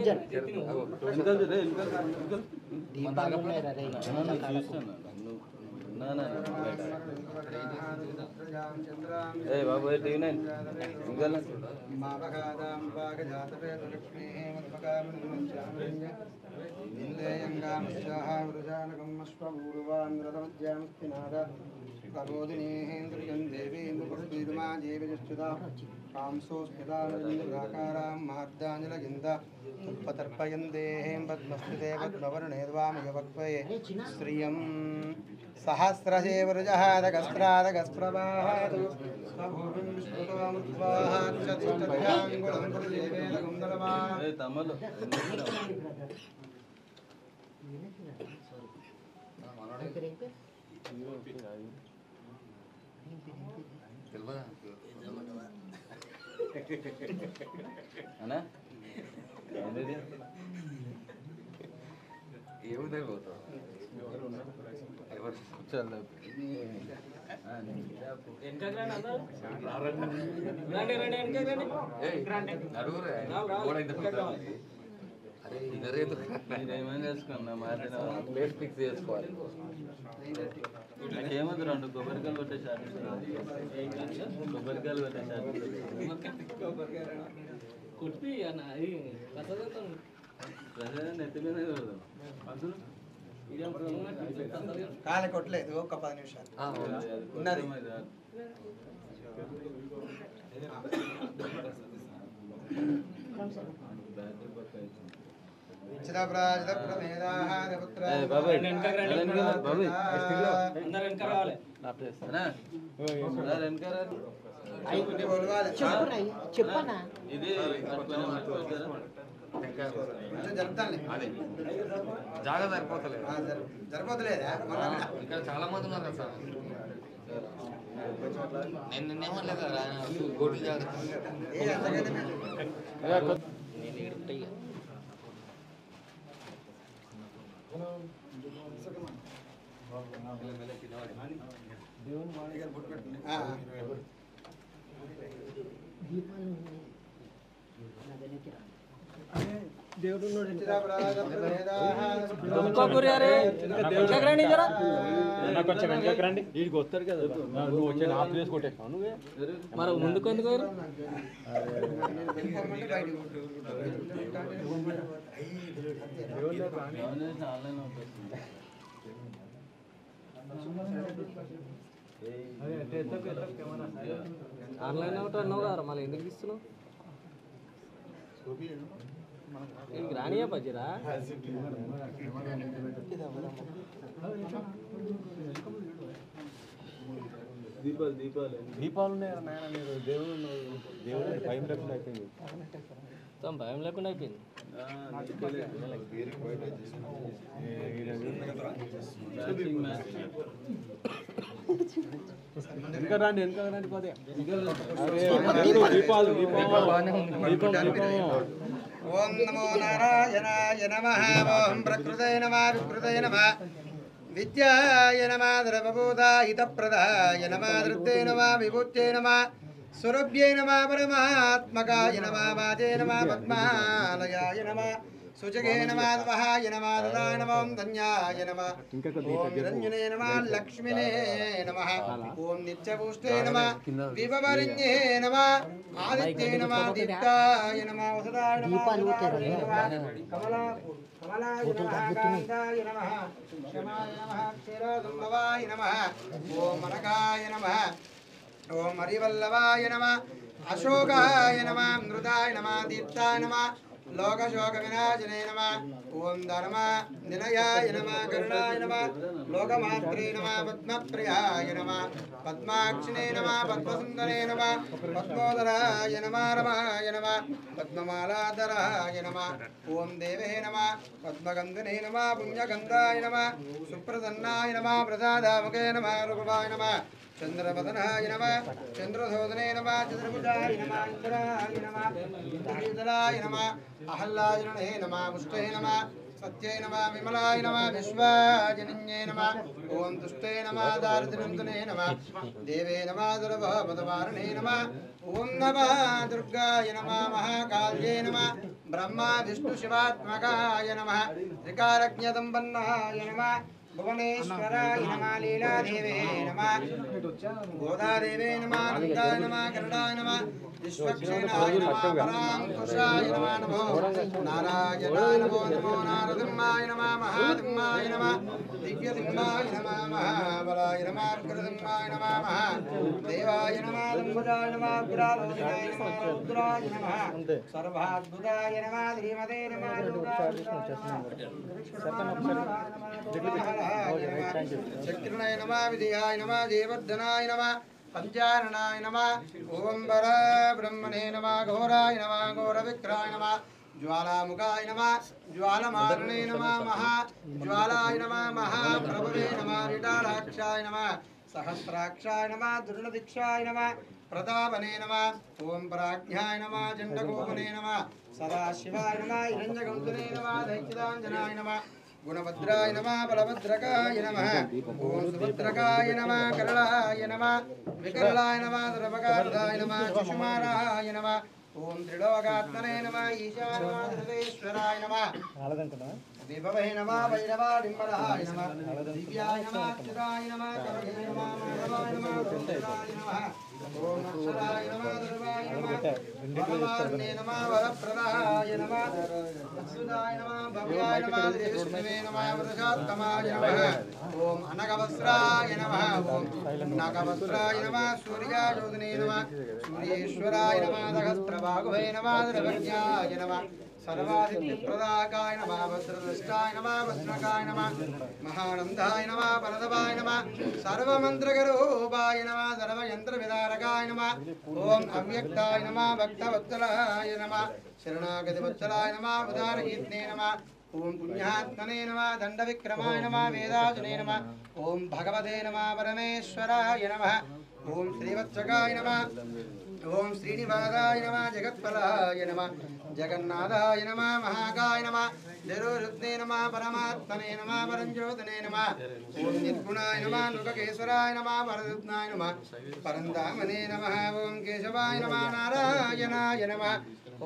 ఏ బాబు టీవీ నైన్ ఇంకా प्रबोधिनीन्द्रियं देवीन्द्रपुष्पीर्मा जीवजुष्टुता कांसोस्मिताकारां मार्दाञ्जलगिन्द उपतर्पयन्देहें पद्मस्थिते पद्मवर्णेर्वामयवक्वये श्रियं सहस्रशेवरुजहादगस्त्रादगस्त्रवाहातु स्वभूमिं विष्णुत्वामुद्वाहाक्षतिष्ठदयाङ्गुलं प्रदेवेदगुन्दलवा తమలు అన్నా ఏముంది పోతావు ఏమైనా చేసుకున్నా మారిన ప్లేస్ ఫిక్స్ చేసుకోవాలి నాకేమది 2 కొబ్బరికాయలు పెట్టేసారు కొబ్బరికాయలు పెట్టేసారు కుట్టి అన్న నెత్తి మీద అసలు కాలే కొట్టలేదు ఒక 10 నిమిషాలు ఉన్నది చెప్పనా ఇది జాగా సరిపోతలేదా ఇక్కడ చాలా మంది ఉన్నారు కదా సార్ నిన్నేమలేదు గోటి జాగ్రత్త దేవుడు కొంచెం వెనకకి రండి వీడికి వస్తారు కదా నువ్వు వచ్చి నా ప్లేస్ కొట్టేస్తావు నువ్వే మరి ముందుకు ఎందుకు ఆన్లైన్ అవుట్ అన్నావు కదా మళ్ళీ ఎందుకు ఇస్తున్నావు రానియా బజ్జరా దీపాలు ఉన్నాయా నాయన మీరు దేవుడు భయం లేకుండా అయిపోయింది భయం లేకుండా అయిపోయింది వెనక రండి పోతే దీపాలు ఓం నమో నారాయణాయ నమః ఓం ప్రకృతే నమః వికృతే నమః విద్యాయ నమః ద్రవభూతాహితప్రదాయ నమః ధృతే నమః విభూత్యై నమః స్వరూప్యై నమః పరమాత్మకాయ నమః వాచే నమః పద్మాలయాయ నమః సుజగే నమః స్వహాయ నమః దదాయ నమః ధన్యాయ నమః ఓం నిరంజనే నమః లక్ష్మినే నమః ఓం నిత్యపుష్టే నమః విభవరిణ్యే నమః ఆదిత్యే నమః దీప్తాయ నమః వసుదాయ నమః కమలాయ నమః కాంతాయ నమః క్షమాయ నమః క్షీరదుంభవాయ నమః ఓం మనకాయ నమః ఓం హరివల్లభాయ నమః అశోకాయ నమః మృదాయ నమః దీప్తాయ నమః లోకశోక వినాశనే నమః ఓం ధర్మ నిలయాయ నమః కరుణాయ నమః లోకమాత్రే నమః పద్మప్రియాయ నమః పద్మాక్షినే నమః పద్మసుందరే నమః పద్మోదరాయ నమః రమాయ నమః పద్మమాలాధరాయ నమః ఓం దేవే నమః పద్మగంధనే నమః పుణ్యగంధాయ నమః సుప్రసన్నాయ నమః ప్రసాదాముఖే నమః రూపాయ నమః చంద్రవదనాయ నమః చంద్రశోధనే నమః చంద్రభుజాయ నమః ఇంద్రాయ నమః ఇంద్రశీతలాయ నమః అహల్లాయనే నమః పుష్టే నమః సత్యై నమః విమలాయ నమః విశ్వాజనిన్యే నమః ఓం దుష్టే నమః దారిద్ర్యంతునే నమః దేవే నమః సర్వపదవారణే నమః ఓం నమః దుర్గాయ నమః మహాకాళ్యే నమః బ్రహ్మ విష్ణు శివాత్మకాయ నమః త్రికారజ్ఞ సంపన్నాయ నమః भुवनेश्वराय नमः लीलादेवे नमः गोदादेवे नमः नन्दाय नमः करुणाय नमः विश्वक्षेणाय नमः परांकुशाय नमः नमो नारायणाय नमो नमो नारसिंहाय नमः महासिंहाय नमः दिव्यसिंहाय नमः महाबलाय नमः उग्रसिंहाय नमः महादेवाय नमः दम्भुजाय नमः उग्रालोचनाय नमः रुद्राय नमः सर्वाद्भुताय नमः श्रीमते नमः चक्रिणाय नमः विजयाय नमः देवर्धनाय नमः पंचारणाय नमः ओम वर ब्रह्मणे नमः घोराय नमः घोरविक्राय नमः ज्वालामुखाय नमः ज्वालमारणे नमः महाज्वालाय नमः महाप्रभवे नमः विडालाक्षाय नमः सहस्राक्षाय नमः दुर्लदीक्षाय नमः प्रतापने नमः ओम प्राज्ञाय नमः चण्डकोपने नमः सदाशिवाय नमः हिरण्यगौतमे नमः दैत्यदाञ्जनाय नमः गुणभद्राय नमः बलभद्रकाय नमः ओम सुभद्रकाय नमः करलाय नमः विकरलाय नमः सर्वकार्याय नमः शिशुमाराय नमः ओम त्रिलोकात्मने नमः ईशाय नमः सर्वेश्वराय नमः विभवे नमः वैरवाडिम्बराय नमः दिव्याय नमः अच्युताय नमः कवये नमः माधवाय नमः रुद्राय नमः ओम अक्षराय नमः सर्वाय नमः वरवार्णे नमः वरप्रदाय नमः अच्युताय नमः भव्याय नमः विष्णवे नमः वरदात्तमाय नमः ओम अनगवस्त्राय नमः ओम नागवस्त्राय नमः सूर्यायोधने नमः सूर्येश्वराय नमः सहस्रबाहुवे नमः द्रवज्ञाय नमः सर्वादित्यप्रदाकाय नमः वज्रदष्टाय नमः वज्रकाय नमः महानन्दाय नमः वरदवाय नमः सर्वमन्त्रगरूपाय नमः सर्वयन्त्रविदारकाय नमः ओम अव्यक्ताय नमः भक्तवत्सलाय नमः शरणागतिवत्सलाय नमः उदारकीर्तने नमः ओम पुण्यात्मने नमः दण्डविक्रमाय नमः वेदाजने नमः ओम भगवते नमः परमेश्वराय नमः ओम श्रीवत्सकाय नमः ओम श्रीनिवासाय नमः जगत्फलाय नमः जगन्नाथाय नमः महाकाय नमः जरोरुद्ने नमः परमात्मने नमः परञ्ज्योतने नमः ओम निर्गुणाय नमः लोककेश्वराय नमः वरदत्नाय नमः परन्दामने नमः ओम केशवाय नमः नारायणाय नमः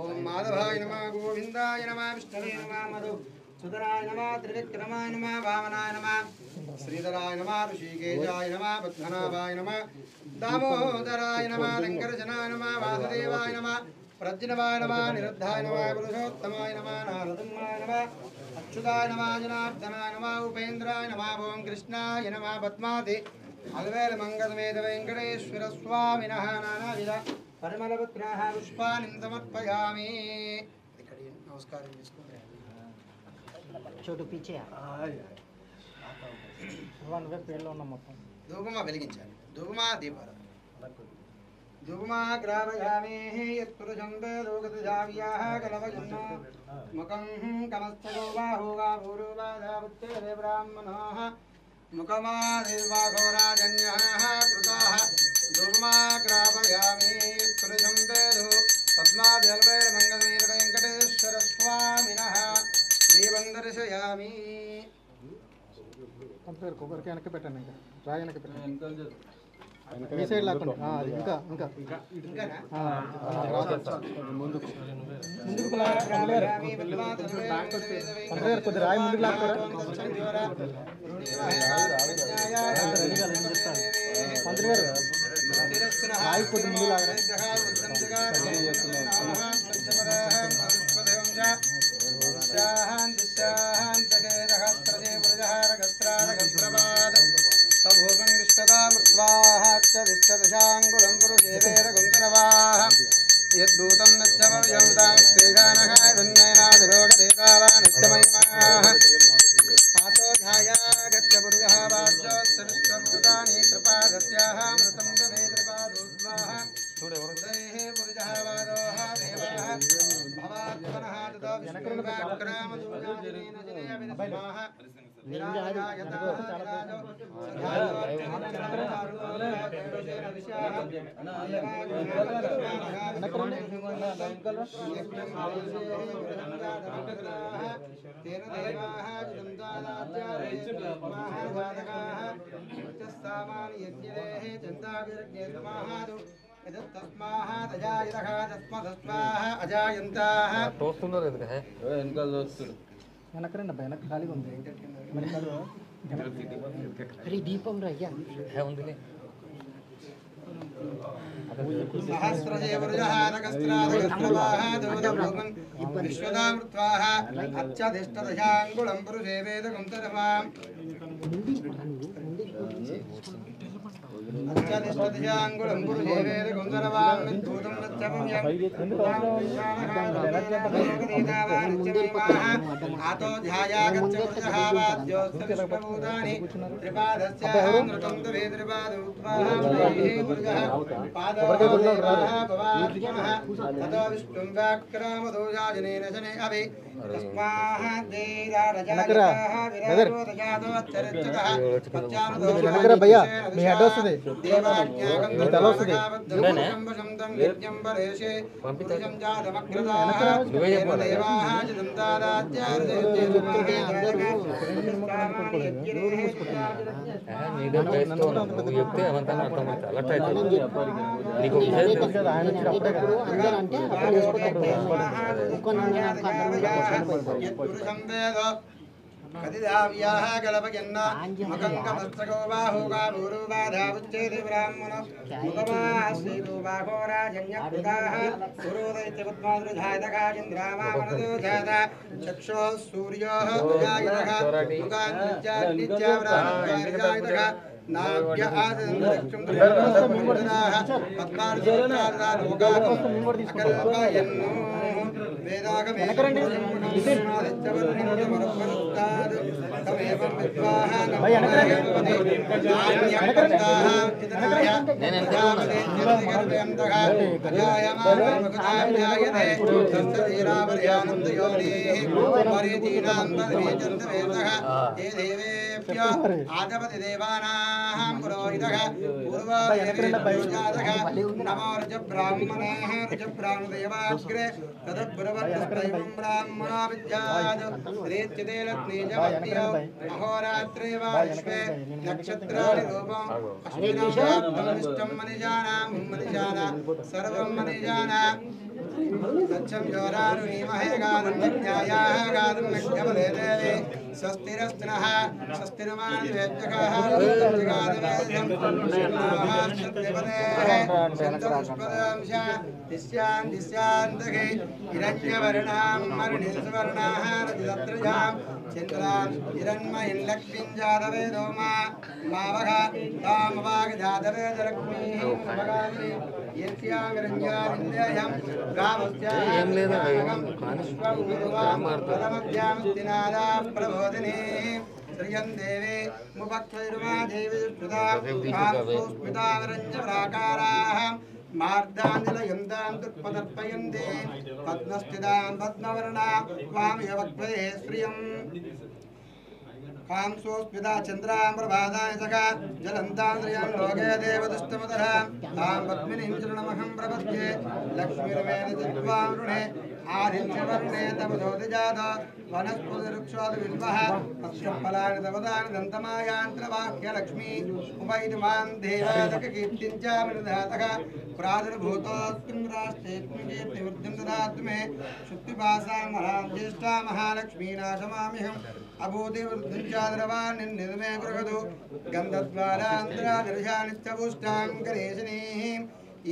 ओम माधवाय नमः गोविन्दाय नमः विष्णवे नमः मधुसूदनाय नमः त्रिविक्रमाय नमः वामनाय नमः श्रीधराय नमः ऋषिकेशाय नमः पद्मनाभाय नमः दामोदराय नमः लङ्करजनाय नमः वासुदेवाय नमः प्रज्ञवाय नमः निरुद्धाय नमः पुरुषोत्तमाय नमः नारसिंहाय नमः अच्युताय नमः जनार्दनाय नमः उपेन्द्राय नमः ओम कृष्णाय नमः पद्मावति अलवेल मंगलमेध वेंकटेश्वर स्वामिनः नानाविध పరిమళపుత్రాః పుష్పాన్ని సమర్పయామి ఇక్కడి నమస్కారం చేసుకోండి చోటు పీచే వన్ వే పేర్లో ఉన్న మొత్తం ధూపమా వెలిగించాలి ధూపమా దీపాలు ధూపమా గ్రావయామి యత్పురుషం వేదోగతజావ్యాః కలవజన్నో ముఖం కమస్తదో బాహుగా భూరువాదావుత్తే బ్రాహ్మణోః मुखमादिर्वाघोराजन्यः कृताः दुर्माग्रापयामि पुरुषं वेदो पद्माद्यल्वेर्मङ्गलवीरवेङ्कटेश्वरस्वामिनः दीपं दर्शयामि కంపేర్ కొబ్బరికి వెనక్కి పెట్టండి ఇంకా రాయి వెనక్కి పెట్టండి మీ సైడ్ లాక్కండి అది ఇంకా ఇంకా ముందుకు కొద్ది రాయి ముందుకు లాక్కోరా మంత్రి గారు రాయి కొద్ది ముందు లాగరా సభోగం విశ్వదా మృత్వాహాక్షదిష్టదశాంగుళం పురుషే వేదగుంతరవాహ యద్దూతం నచ్చమవ్యం తామేషానహాయ ధన్యనాదిరోగదేవానిత్యమహిమాః ఆతో ధ్యాయాగత్య పురుషः వాజ్యోస్య విశ్వభూతాని త్రిపాదస్యాః మృతం దవే త్రిపాదోద్వాః ఉదయః పురుషः వాదోః దేవాः భవాత్మనः తతో విష్ణుర్వాక్రామదూయాజనేన జనేయ విదస్మాః తోస్తున్నారు ఎందుకు వెనకాల దోస్తులు వెనకరండి అబ్బాయి వెనక ఖాళీగా ఉంది దీపం రయ్యా ఉందిలే విశ్వదామృత్వాహ అత్యధిష్టదశాంగుళం పురుషే వేదకం తరవాం అత్యధిష్టదశాంగుళం పురుషే వేదకం తరవాం విద్భూతం నచ్చమ్యం ఆతో ధ్యాయాగచ్చ వాద్యోస్తవిష్ణభూతాని త్రిపాదస్యామృతం తవే తతో విష్ణుం వ్యాక్రామదోజాజనేన శనే అభి మీ హెడ్ వస్తుంది తల వస్తుంది చెప్తే ఏమంతా అర్థమవుతుంది అలర్ట్ అవుతుంది నీకు కదిదావ్యాః కలపయన్న మకంకమస్తకో బాహుకాభూరుబాధావుచ్చేతి బ్రాహ్మణ ముఖమాశ్రీతో బాహోరాజన్యకృతాః పురోదైత్య పద్మాదృధాయతకాచంద్రామామనదో జాత చక్షో సూర్యోః ఉజాయతః ముఖాన్నిత్యావ్రాహ్మణాయతః నాభ్య ఆదింద్రక్షం త్రిపురాః పద్మార్జోనాదాలోకాః అకల్పయన్నో వేదాగమే ఆదపతి దేవానాం పురోహితః పూర్వాదేవీజాతః నమో రుచ బ్రాహ్మణేః రుచ బ్రాహ్మణదేవాగ్రే తదబ్రవత్తైవం బ్రాహ్మణా విద్యాద్ శ్రీచ్యతే లగ్నేజమత్యో అహోరాత్రే వా విశ్వే నక్షత్రాణి రూపం అశ్వినాష్టం మనిజానాం మనిజానా సర్వం మనిజానా సత్యం యోరారుణీమహే గానం న్యాయాః గానం నక్షమలే దేవే స్వస్తిరస్తినః స్వస్తిరమానివేద్యకాః గాదవేదం సంతపుష్పదాంశ దిశ్యాం దిశ్యాంతకే హిరణ్యవర్ణాం మరుణీసువర్ణాః రజతత్రయాం చంద్రాం హిరణ్మయీం లక్ష్మీం జాతవేదో మావః తామవాగజాతవేద లక్ష్మీః మగామి యస్యాం విరంజానింద్యయం గామస్యాం విశ్వగురువామద్యామస్తినాదా ప్రబోధినీ శ్రియం దేవే ముపక్షైర్మా దేవి సుధా స్మితావరంజరాకారాః మార్దాంజలయంతాం దుఃపదర్పయంతే పద్మస్థితాం పద్మవర్ణా వామియవక్వే శ్రియం కాంసోస్మితా చంద్రాం ప్రభాదాయ సఖా జలంతాంద్రియం లోకే దేవదుష్టమతః తాం పద్మినీం చరణమహం ప్రపద్యే లక్ష్మీర్వేణ చిత్వాం రుణే ఆదిత్యవర్ణే తమసోతి జాత వనస్పతిరుక్షోతి విల్వః పక్షఫలాని తవదాని దంతమాయాంత్రవాక్యలక్ష్మీ ఉపైతిమాం దేవాదక కీర్తిం చ మృధాతః ప్రాదుర్భూతోऽస్మిన్ రాష్ట్రేऽస్మిన్ కీర్తివృద్ధిం దదాతు మే శుద్ధిపాసాం మహాం జ్యేష్ఠా మహాలక్ష్మీ నాశమామ్యహం అభూతివృద్ధిం చాద్రవాణిర్నిర్మే గృహదు గంధద్వారాంతరాదర్శానిత్యపుష్టాం గణేశనీః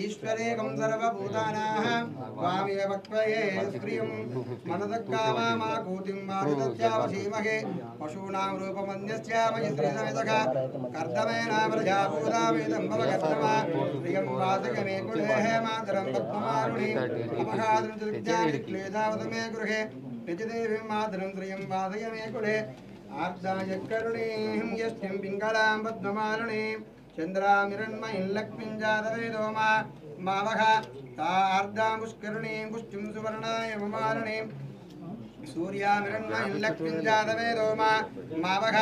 ఈశ్వరేకం సర్వభూతానాం వామియవక్వయే శ్రియం మనదక్కామాకూతిం మారుదత్యావశీమహే పశూనాం రూపమన్యస్యామయి శ్రీసమితః కర్దమేన ప్రజాభూతామేదం భవకర్తమా ప్రియం వాసకమే కులేః మాతరం పద్మమారుణి అపహాదం చ విద్యాని క్లేదావత మే గృహే నిజదేవీం మాతరం శ్రియం వాసయ మే కులే ఆర్దాయ కరుణీం యస్యం పింగళాం పద్మమారుణీం చంద్రామిరణ్మయీం లక్ష్మీం జాతవేదో మావః తార్దాం పుష్కరుణీం పుష్టిం సువర్ణాయ మమారుణీం సూర్యామిరణ్మయీం లక్ష్మీం జాతవేదో మావః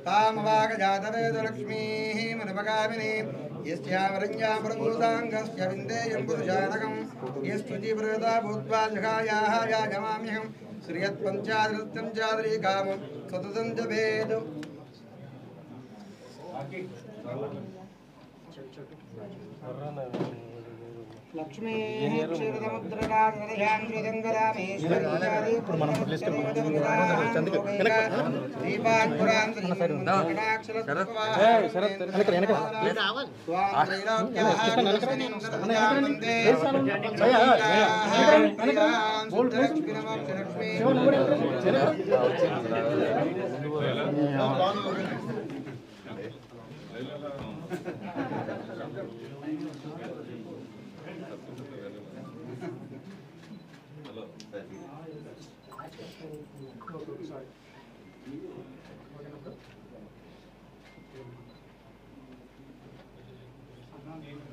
తామవాగ జాతవేదో లక్ష్మీః మనపగామినీం యస్యామరణ్యాం ప్రమూదాంగస్య విందేయం పురుషానకం యస్త్వజి ప్రదా భూత్వా జగాయాః యాజమామ్యహం శ్రియత్పంచాదృత్యం చాదరీకామం సతతం జపేదు లక్ష్మీ క్షీరసముద్రరాజరయాంద్రదంగరామేశ్వరీ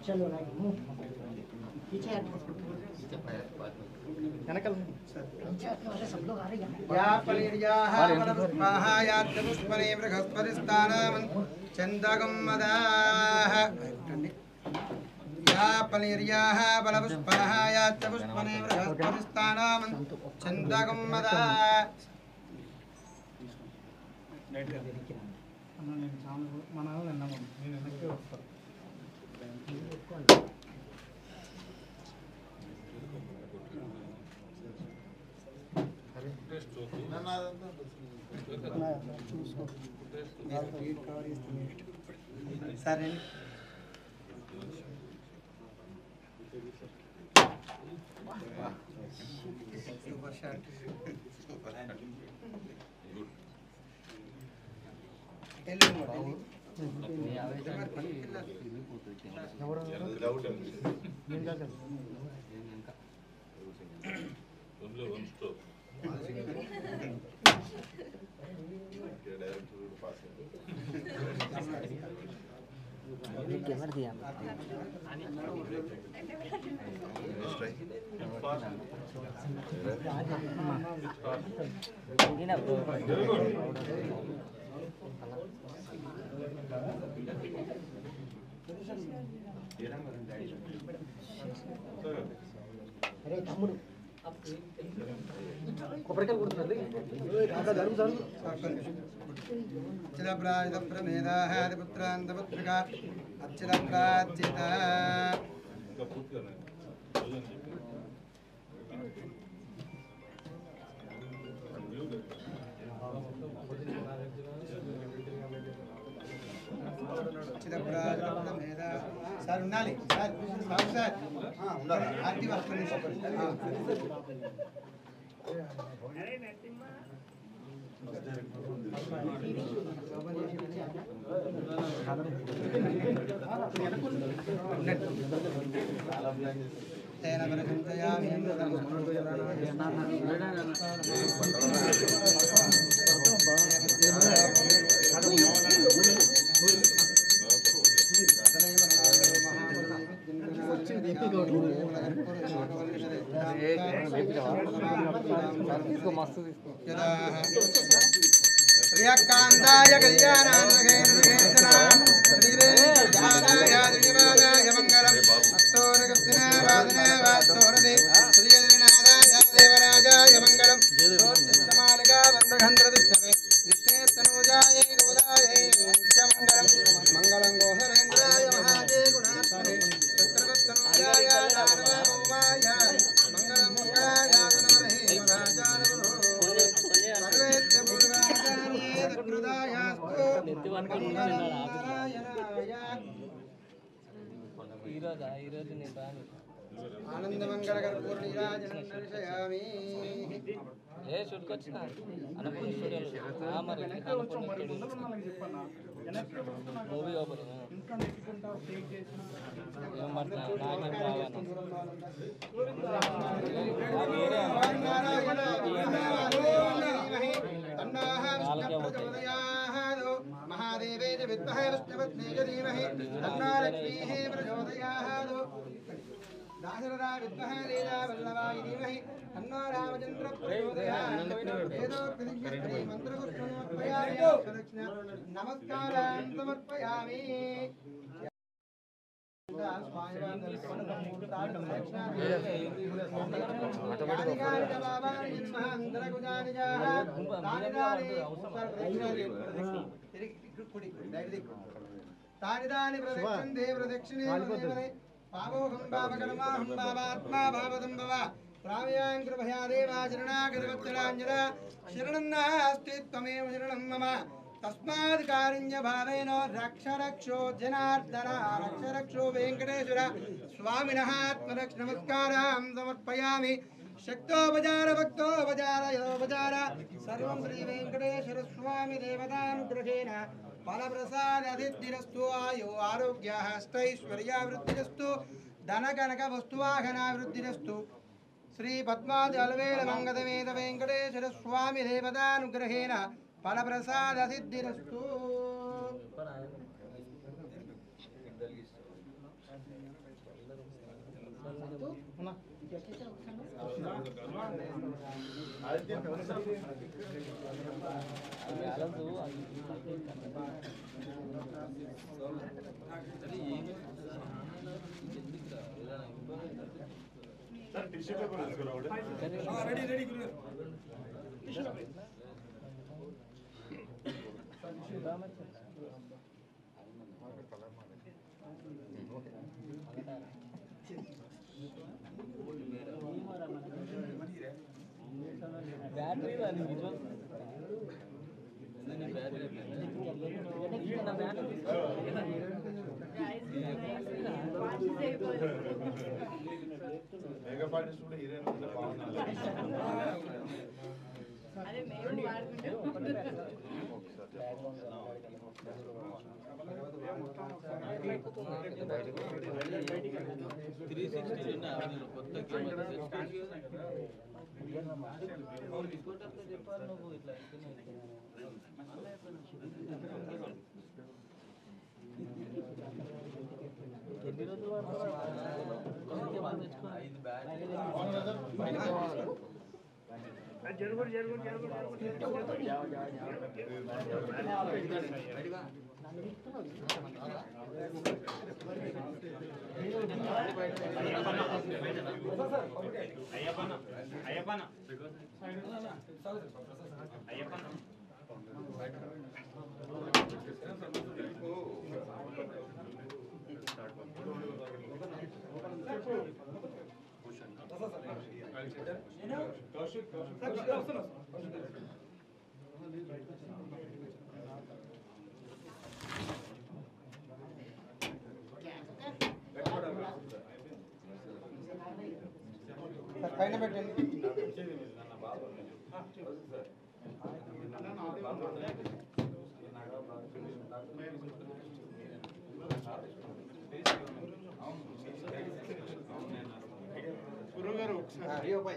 चलो ना पीछे వెనకాల पीछे सब लोग आ रहे हैं या पलिर्याः वनपुष्पाः यात्यपुष्पने बृहस्पतिस्थानामन् चन्दगम्मदाः या पलिर्याः वनपुष्पाः यात्यपुष्पने बृहस्पतिस्थानामन् चन्दगम्मदाः మన నేను వెనక్కి వస్తాను సరే సూపర్ షాట్ कैमरा दिया अरे तम्मुడు కొబ్బరికాయలు కొడుతున్నారు అచ్చిదప్రాజితప్రమేదాహాదిపుత్రాంతపుత్రికా అచ్చిదప్రాజిత సార్ ఉండాలి సార్ సార్ సార్ ఆర్టీ వస్తుంది తేన ప్రచింతయామి ప్రియకాంతాయ కళ్యాణాయ మంగళం దేవరాజాయ మంగళం మంగళం గోహరేంద్రాయ మహాదే గుణాత్మనే చత్రవత్తనోజాయ నారదోమాయ మంగళం మంగళాయ నమః రాజానవో సర్వేత్ర పూర్వాచార్యే దకృదాయాస్తు ఈరోజు నేను రాను ఆనందమంగళకర్పూర్ణీరాజనం దర్శయామి ఏ షూట్కి వచ్చిన అన్నపూర్ణ స్టూడియోలో మరి మూవీ ఓపెనింగ్ నాకేం రావాను महादेवे च विद्महे विष्णुपत्नी च धीमहि तन्नो लक्ष्मीः प्रचोदयात् दाशरथा विद्महे लीला वल्लभाय धीमहि तन्नो रामचन्द्रः प्रचोदयात् वेदोक्तदिव्यश्री मन्त्रपुष्पमर्पयामि नमस्कारान् समर्पयामि तानि प्रदक्षिणे పావోహం పావకర్మాహం పావాత్మా భావతం భవ ప్రావ్యాం కృపయా దేవా శరణాగతవత్సలాంజన శరణం నాస్తి త్వమేవ శరణం మమ తస్మాత్ కారుణ్య భావేన రక్ష రక్షో జనార్దన రక్ష రక్షో వెంకటేశ్వర స్వామినః ఆత్మరక్ష నమస్కారం సమర్పయామి శక్తోపచార భక్తోపచార యదోపచార సర్వం శ్రీ వెంకటేశ్వర స్వామి దేవతానుగ్రహేణ ఫలప్రసాదధిరస్తు ఆయో ఆరోగ్య అష్టైశ్వర్యావృద్ధిరస్తు ధనకనక వస్తువాహనావృద్ధిరస్తు శ్రీ పద్మాది అలవేల మంగళవేద వెంకటేశ్వర స్వామి దేవతానుగ్రహేణ ఫలప్రసాదధిరస్తు. బ్యాటరీ అదే మేము వాడుకుంటాం. చెప్పాలి నువ్వు ఇట్లా ఎన్ని రోజులు పైన పెట్టండి. అయ్యో పై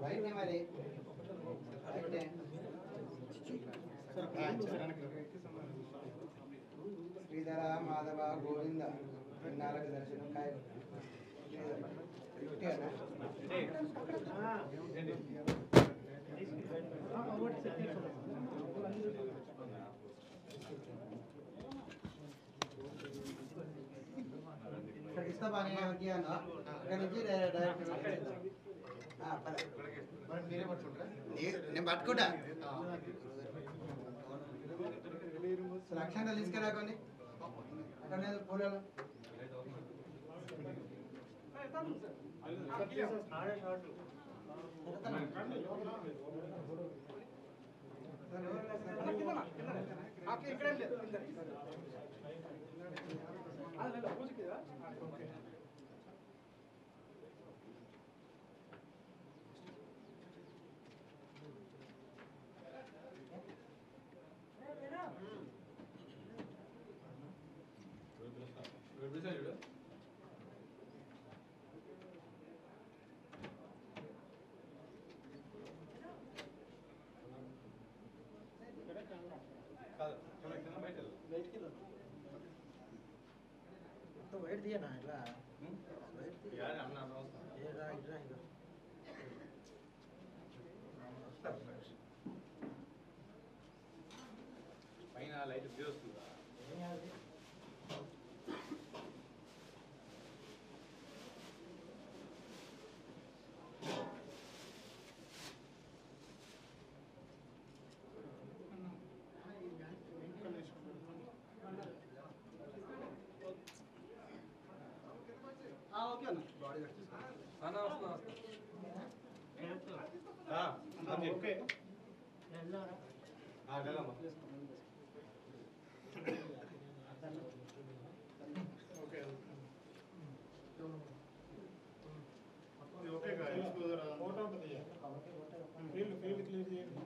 వైద్య మరి శ్రీధర మాధవ గోవింద నాలుగు దర్శనం కాయ ఇస్తా బాగా ఇక్కడ నుంచి డైరెక్ట్ నేను పట్టుకుంటా లక్షణాలు తీసుకురాకొని అక్కడ పూలలో ఇక్కడ వైట్ తీయనా ఇలా ఏరా ఇట్రా ఇక పైన లైట్ బ్లూ వస్తుందా ఓకే అన్న బాడీ ఓకే ఓకే ఫోటో ఉంటుంది ఫీల్డ్ క్లియర్ చేయండి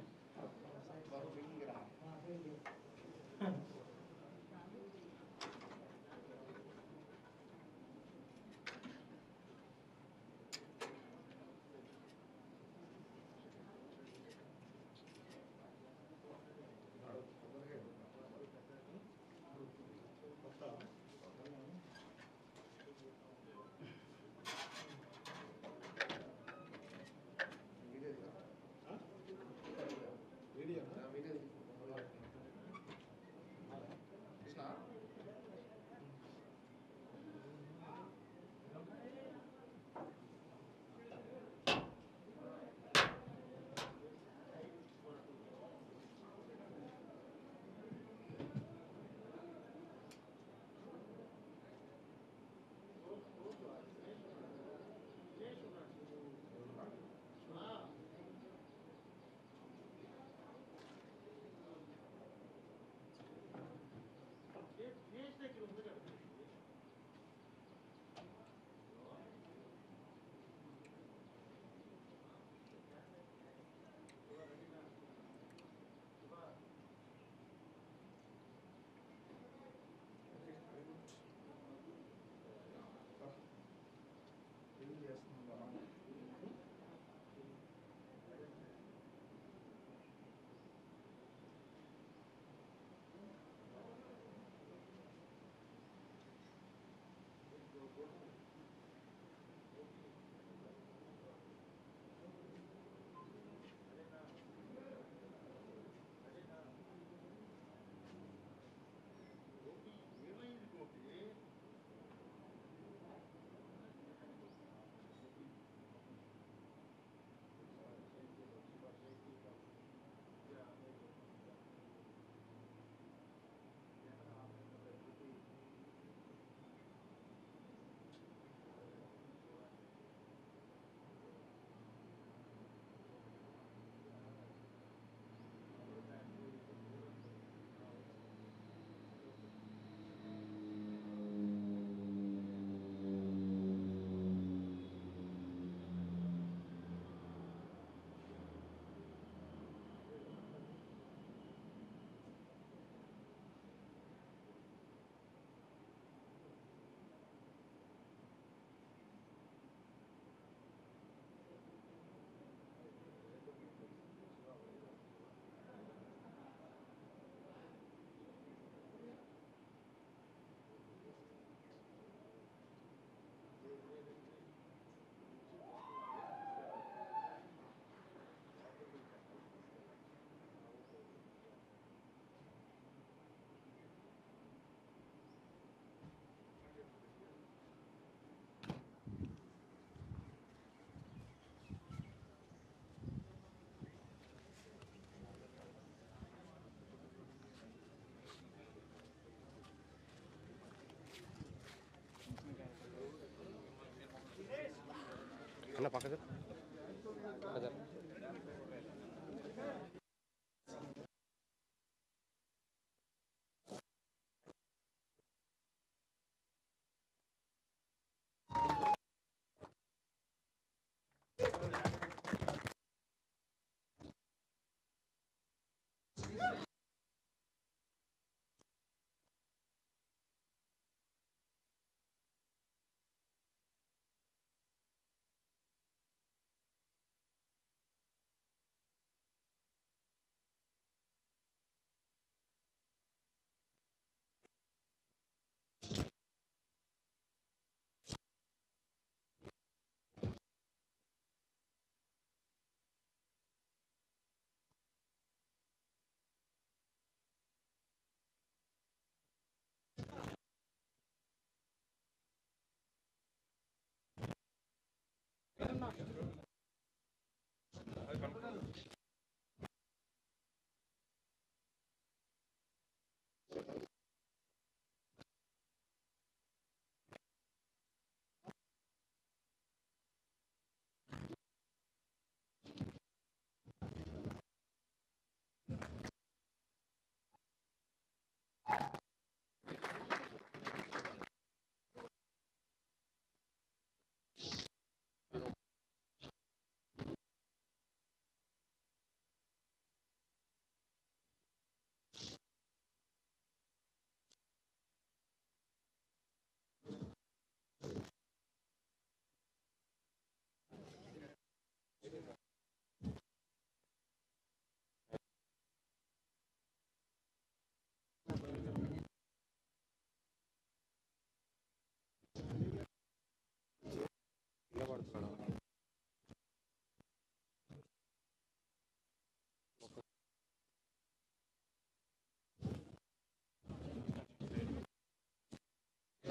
అన్న పక్కన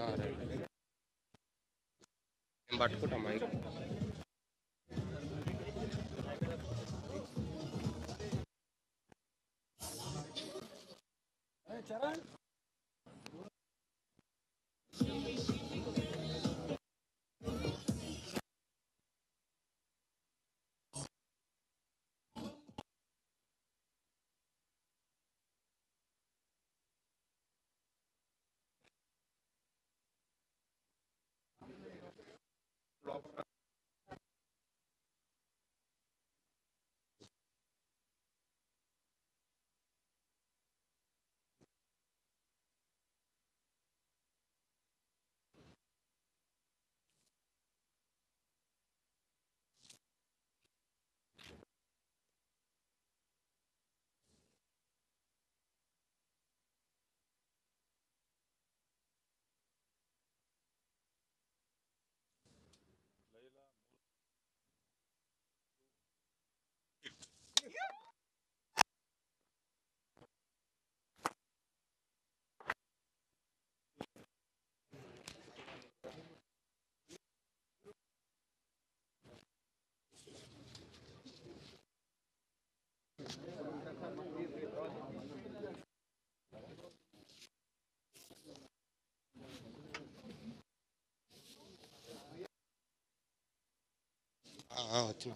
నేను పట్టుకుంటాం మైక్. వచ్చిన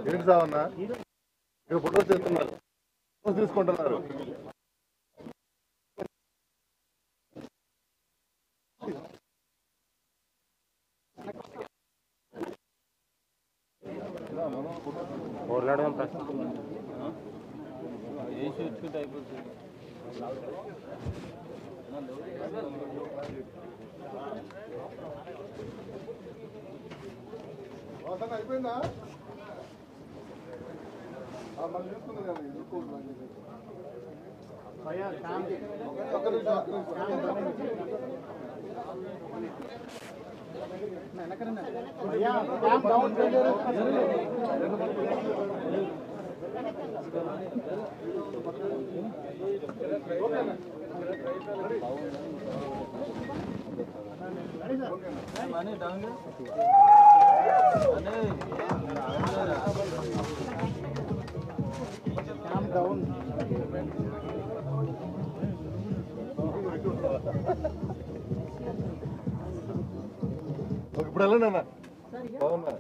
ఏంటి సావన్నా ఇక్కడ ఫోటోస్ తీస్తున్నారు, ఫోటోస్ తీసుకుంటున్నారు. అయిపోయిందా మళ్ళీ చూస్తుంది కానీ ఇప్పుడు వెళ్ళండి అన్న బాగున్నా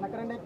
అక్కడండి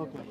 ఓకే